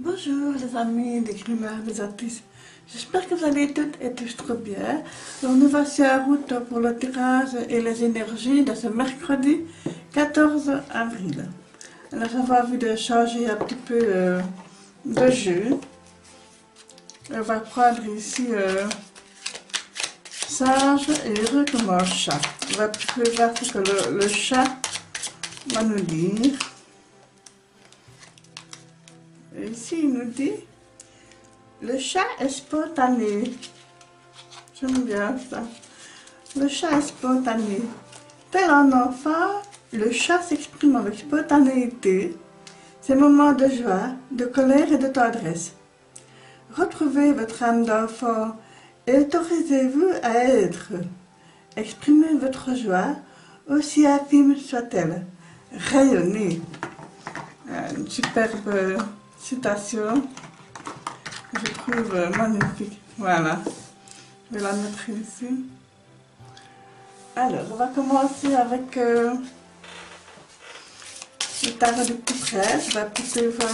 Bonjour les amis des Grimeurs, des artistes. J'espère que vous allez toutes et tous très bien. Alors nous voici en route pour le tirage et les énergies de ce mercredi 14 avril. Alors j'avais envie de changer un petit peu de jeu. On va prendre ici sage et heureux comme un chat. On va un petit peu voir ce que le chat va nous dire. Et ici, il nous dit, le chat est spontané. J'aime bien ça. Le chat est spontané. Tel un enfant, le chat s'exprime avec spontanéité. Ses moments de joie, de colère et de tendresse. Retrouvez votre âme d'enfant et autorisez-vous à être. Exprimez votre joie, aussi infime soit-elle. Rayonnez. Une superbe citation, je trouve magnifique. Voilà, je vais la mettre ici. Alors, on va commencer avec le tarot du coup près. On va un petit peu voir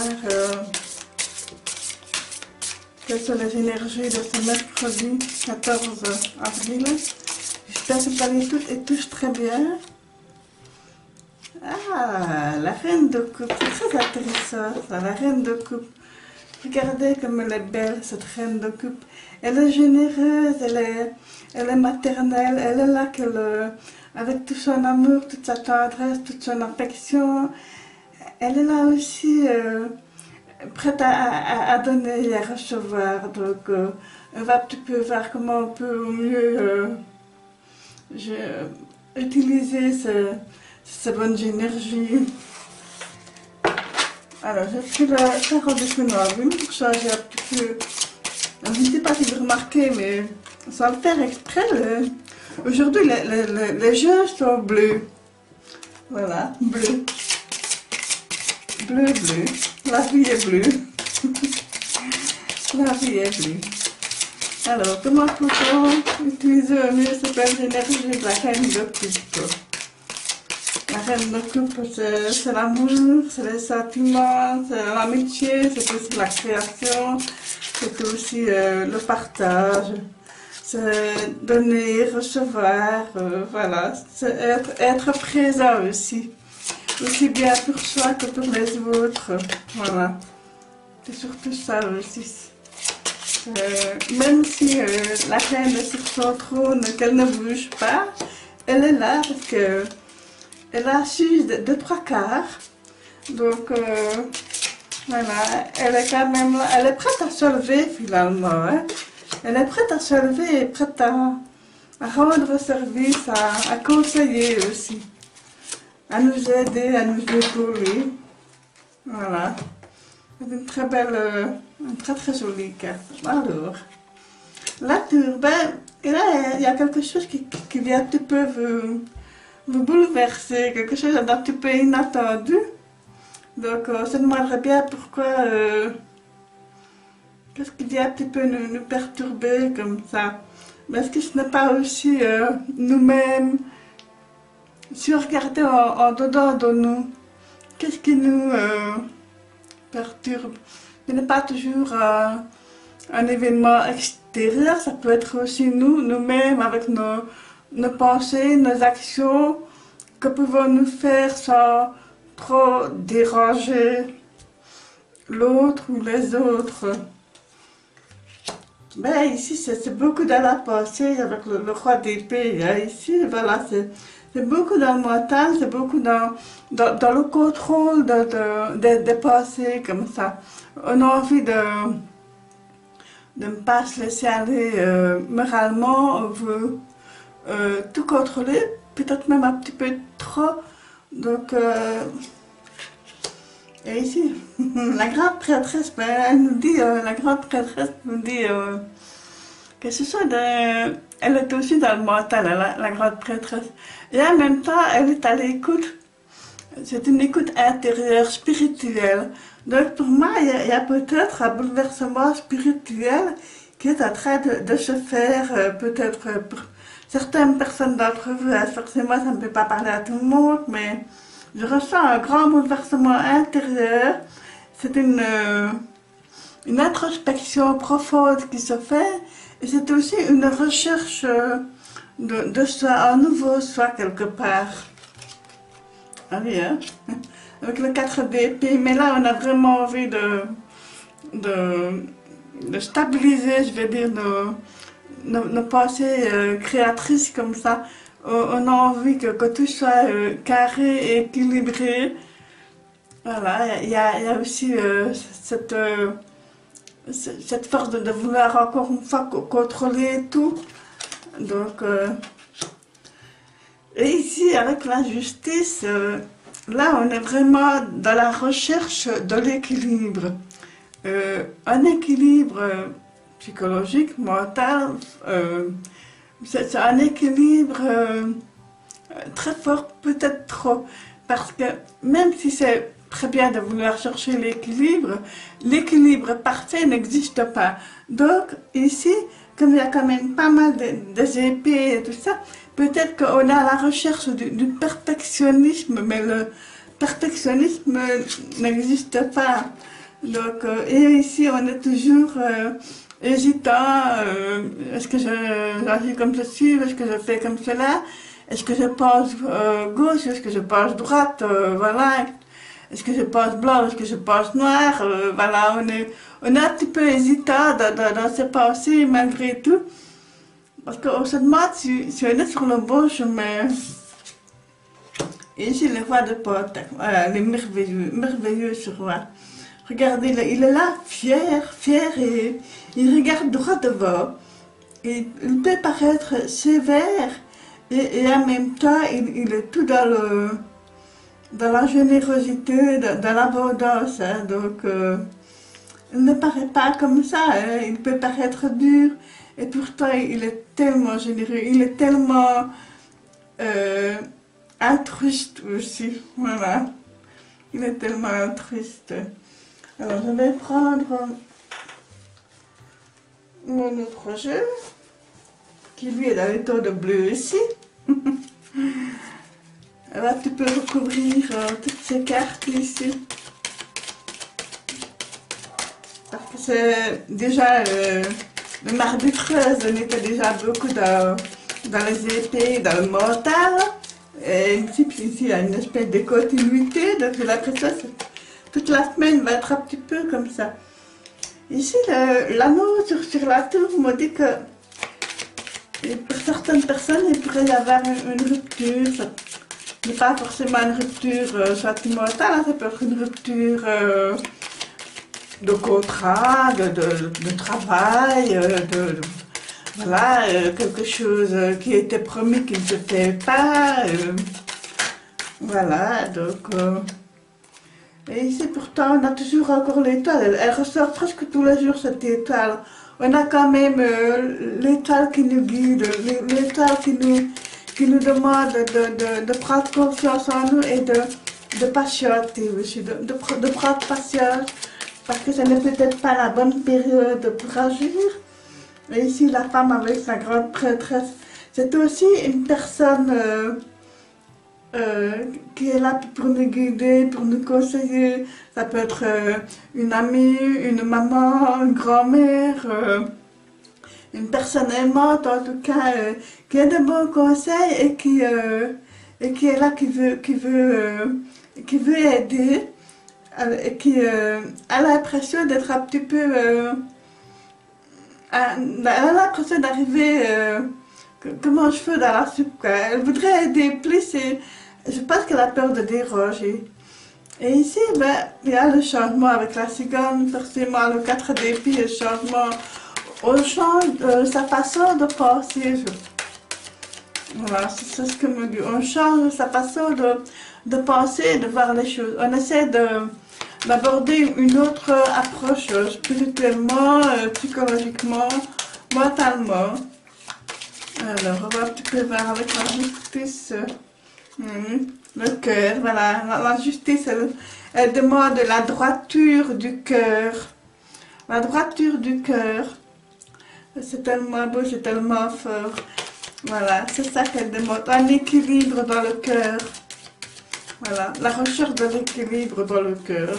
quelles sont les énergies de ce mercredi 14 avril. J'espère que vous allez toutes et tous très bien. Ah, la reine de coupe, c'est très intéressant ça, la reine de coupe. Regardez comme elle est belle, cette reine de coupe. Elle est généreuse, elle est maternelle, elle est là avec tout son amour, toute sa tendresse, toute son affection. Elle est là aussi prête à donner et à recevoir. Donc, on va un petit peu voir comment on peut au mieux utiliser ces bonnes énergies. Alors, j'ai pris le tarot de Kunoavim pour changer un petit peu. Alors, je ne sais pas si vous remarquez, mais sans le faire exprès, aujourd'hui les jeux sont bleus. Voilà, bleu. Bleu, bleu. La vie est bleue. La vie est bleue. Alors, comment faut-on utiliser au mieux ces belles énergies de la reine de coupe? La reine de coupe, c'est l'amour, c'est les sentiments, c'est l'amitié, c'est aussi la création, c'est aussi le partage, c'est donner, recevoir, voilà, c'est être présent aussi bien pour soi que pour les autres, voilà, c'est surtout ça aussi. Même si la reine est sur son trône, qu'elle ne bouge pas, elle est là parce que elle a assise de 3/4, donc voilà, elle est quand même là, elle est prête à se lever finalement, hein. Elle est prête à se lever et prête à rendre service, à conseiller aussi, à nous aider, à nous épauler, voilà. C'est une très belle, une très jolie carte. Alors, la tour, ben, et là il y a quelque chose qui vient un petit peu vous bouleverser, quelque chose d'un petit peu inattendu. Donc, on se demanderait bien pourquoi, qu'est-ce qui vient un petit peu nous perturber comme ça. Mais est-ce que ce n'est pas aussi nous-mêmes, si on regardait en dedans de nous, qu'est-ce qui nous perturbe? Ce n'est pas toujours un événement extérieur, ça peut être aussi nous-mêmes avec nos pensées, nos actions, que pouvons-nous faire sans trop déranger l'autre ou les autres. Ben ici c'est beaucoup dans la pensée avec le roi d'épée, hein. Ici voilà, c'est beaucoup dans le mental, c'est beaucoup dans le contrôle des pensées comme ça. On a envie de ne pas se laisser aller moralement, on veut tout contrôler, peut-être même un petit peu trop. Donc, et ici, la grande prêtresse, ben, elle nous dit, la grande prêtresse nous dit que ce soit elle est aussi dans le mental, la grande prêtresse. Et en même temps, elle est à l'écoute. C'est une écoute intérieure, spirituelle. Donc pour moi, il y a peut-être un bouleversement spirituel qui est en train de se faire, peut-être pour certaines personnes d'entre vous, forcément ça ne peut pas parler à tout le monde, mais je ressens un grand bouleversement intérieur. C'est une une introspection profonde qui se fait, et c'est aussi une recherche de soi, un nouveau soi quelque part. Allez, hein? Avec le 4D, mais là on a vraiment envie de stabiliser, je vais dire, nos pensées créatrices comme ça. On a envie que tout soit carré et équilibré. Voilà, il y a aussi cette force de vouloir encore une fois contrôler tout. Donc, et ici, avec la justice, là, on est vraiment dans la recherche de l'équilibre. Un équilibre psychologique, mental, c'est un équilibre très fort, peut-être trop. Parce que même si c'est très bien de vouloir chercher l'équilibre, l'équilibre parfait n'existe pas. Donc ici, comme il y a quand même pas mal de épées et tout ça, peut-être qu'on est à la recherche du perfectionnisme, mais le perfectionnisme n'existe pas. Donc, et ici, on est toujours hésitant. Est-ce que j'agis comme ceci? Est-ce que je fais comme cela? Est-ce que je pense gauche? Est-ce que je pense droite? Voilà. Est-ce que je pense blanc? Est-ce que je pense noir? Voilà, on est un petit peu hésitant dans ses pensées malgré tout. Parce qu'on se demande si on est sur le bon chemin. Et ici, les rois de Pentacles. Voilà, les merveilleux ce roi. Regardez, il est là, fier, et il regarde droit devant. Et il peut paraître sévère, et en même temps, il est tout dans la générosité, dans l'abondance. Hein, donc, il ne paraît pas comme ça, hein, il peut paraître dur, et pourtant, il est tellement généreux, il est tellement altruiste aussi. Voilà, il est tellement altruiste. Alors, je vais prendre mon autre jeu, qui lui est dans le ton de bleu ici. Alors, tu peux recouvrir toutes ces cartes ici. Parce que c'est déjà le mardi 13, on était déjà beaucoup dans les épées, dans le mental. Et ici, il y a une espèce de continuité, donc j'ai l'impression que toute la semaine va être un petit peu comme ça. Ici, l'anneau sur la tour me dit que pour certaines personnes, il pourrait y avoir une rupture. Ce n'est pas forcément une rupture sentimentale, hein, ça peut être une rupture de contrat, de travail, voilà, quelque chose qui était promis qui ne se fait pas. Voilà, donc... et ici, pourtant, on a toujours encore l'étoile. Elle ressort presque tous les jours, cette étoile. On a quand même l'étoile qui nous guide, l'étoile qui nous demande de prendre confiance en nous et de patienter aussi, de prendre patience, parce que ce n'est peut-être pas la bonne période pour agir. Et ici, la femme avec sa grande prêtresse, c'est aussi une personne... qui est là pour nous guider, pour nous conseiller. Ça peut être une amie, une maman, une grand-mère, une personne aimante en tout cas, qui a de bons conseils et qui est là, qui veut aider, et qui a l'impression d'être un petit peu... elle a l'impression d'arriver... comme un cheveu dans la soupe, quoi. Elle voudrait aider plus et je pense qu'elle a peur de déroger. Et ici, ben, il y a le changement avec la cigogne, forcément le 4 d'épée, le changement. On change sa façon de penser. Voilà, c'est ce que me dit. On change sa façon de penser, de voir les choses. On essaie d'aborder une autre approche spirituellement, psychologiquement, mentalement. Alors, on va un petit peu voir avec la justice, le cœur, voilà, la justice, elle demande la droiture du cœur, la droiture du cœur, c'est tellement beau, c'est tellement fort, voilà, c'est ça qu'elle demande, un équilibre dans le cœur, voilà, la recherche de l'équilibre dans le cœur,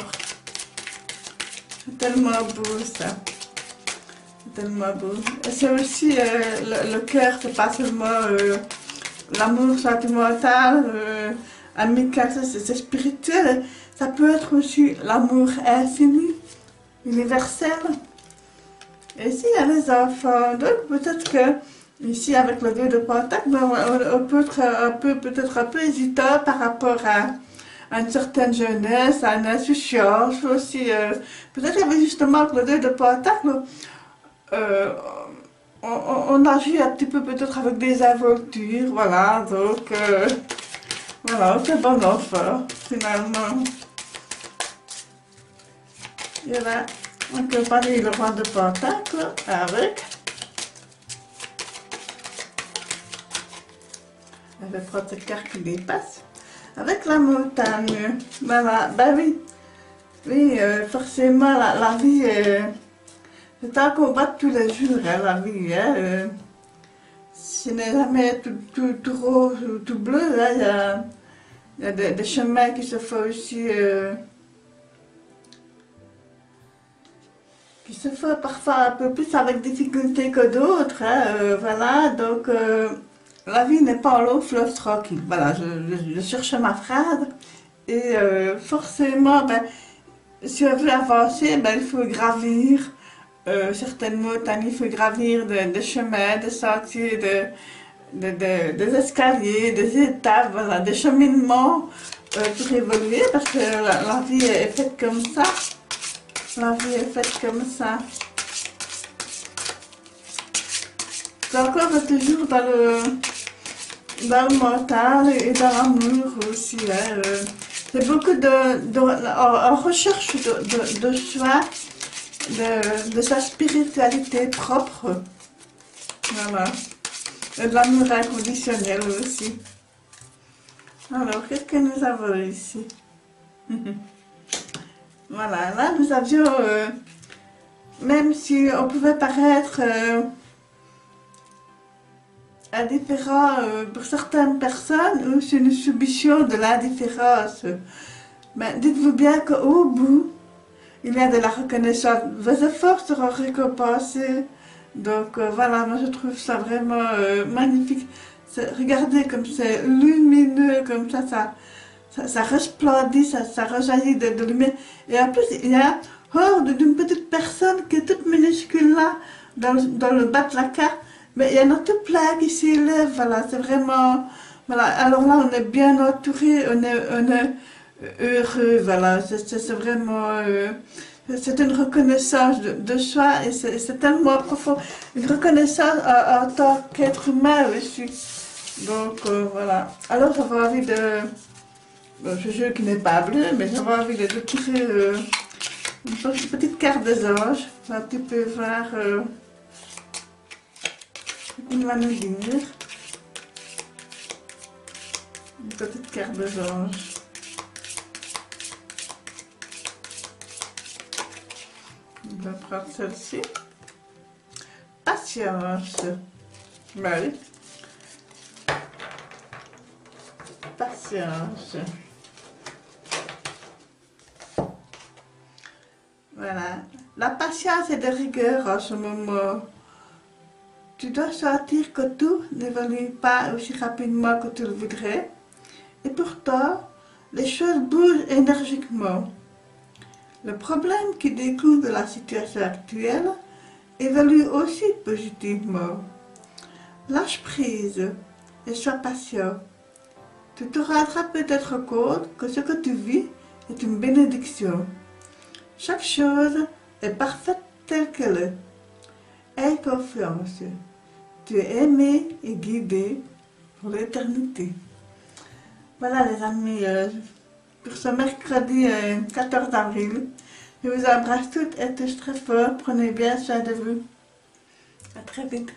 c'est tellement beau ça. C'est tellement beau. Et c'est aussi le cœur, c'est pas seulement l'amour sentimental, amical, c'est spirituel. Ça peut être aussi l'amour infini, universel. Et ici, il y a les enfants. Donc peut-être que ici, avec le 2 de Pentacle, on peut être peut-être un peu hésitant par rapport à une certaine jeunesse, à une insouciance aussi. Peut-être qu'il y avait justement avec le 2 de Pentacle, on agit un petit peu peut-être avec des involtures, voilà. Donc, voilà, c'est bon enfant, finalement. Et là, on peut parler le roi de Pentacle avec les cartes qui dépassent. Avec la montagne, voilà, ben oui, oui, forcément la vie, c'est un combat de tous les jours, hein, la vie, hein, ce n'est jamais tout rose ou tout bleu, hein, il y a des chemins qui se font aussi, qui se font parfois un peu plus avec difficulté que d'autres, hein, voilà, donc la vie n'est pas un long fleuve tranquille. Voilà, je cherchais ma phrase et forcément, ben, si on veut avancer, ben, il faut gravir certaines montagnes, il faut gravir des chemins, des sentiers, des escaliers, des étapes, voilà, des cheminements pour évoluer parce que la vie est faite comme ça. La vie est faite comme ça. C'est encore toujours dans le mental et dans l'amour aussi. Hein. C'est beaucoup en recherche de soi, de sa spiritualité propre. Voilà. Et de l'amour inconditionnel aussi. Alors, qu'est-ce que nous avons ici? Voilà, là nous avions, même si on pouvait paraître indifférent pour certaines personnes, ou c'est une submission de l'indifférence, mais dites-vous bien qu'au bout, il y a de la reconnaissance. Vos efforts seront récompensés. Donc voilà, moi je trouve ça vraiment magnifique. Regardez comme c'est lumineux, comme ça resplendit, ça rejaillit de lumière. Et en plus, il y a hors d'une petite personne qui est toute minuscule là, dans le bas de la carte. Mais il y en a tout plein qui s'élèvent, voilà, c'est vraiment... Voilà, alors là, on est bien entouré, on est heureux, voilà, c'est vraiment... c'est une reconnaissance de soi et c'est tellement profond. Une reconnaissance en tant qu'être humain aussi. Donc, voilà. Alors, j'avais envie de... ce jeu qui n'est pas bleu, mais j'avais envie de tirer une petite carte des anges. Un petit peu voir ce qu'il va nous dire. Une petite carte des anges. On va prendre celle-ci. Patience. Ben oui. Patience. Voilà. La patience est de rigueur en ce moment. Tu dois sentir que tout n'évolue pas aussi rapidement que tu le voudrais. Et pourtant, les choses bougent énergiquement. Le problème qui découle de la situation actuelle évolue aussi positivement. Lâche prise et sois patient. Tu te rendras peut-être compte que ce que tu vis est une bénédiction. Chaque chose est parfaite telle qu'elle est. Aie confiance. Tu es aimé et guidé pour l'éternité. Voilà les amis, pour ce mercredi 14 avril. Je vous embrasse toutes et tous très fort. Prenez bien soin de vous. À très vite.